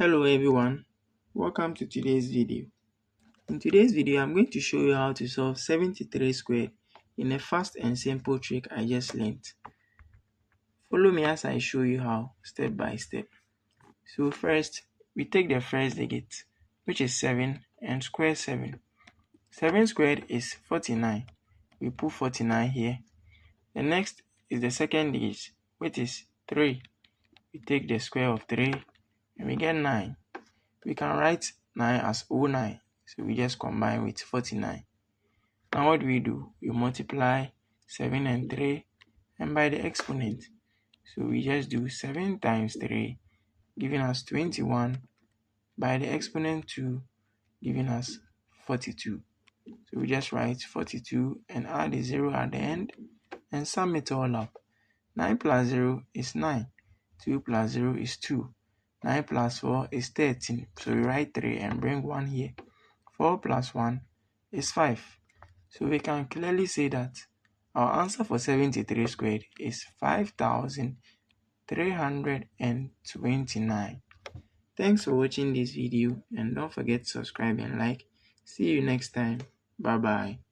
Hello everyone, welcome to today's video. In today's video, I'm going to show you how to solve 73 squared in a fast and simple trick I just learned. Follow me as I show you how, step by step. So first, we take the first digit, which is 7, and square 7. 7 squared is 49. We put 49 here. The next is the second digit, which is 3. We take the square of 3 and we get 9. We can write 9 as 09, so we just combine with 49. Now what do? We multiply 7 and 3 and by the exponent. So we just do 7 times 3, giving us 21, by the exponent 2, giving us 42. So we just write 42 and add a 0 at the end and sum it all up. 9 plus 0 is 9. 2 plus 0 is 2. 9 plus 4 is 13. So we write 3 and bring 1 here. 4 plus 1 is 5. So we can clearly say that our answer for 73 squared is 5,329. Thanks for watching this video and don't forget to subscribe and like. See you next time. Bye bye.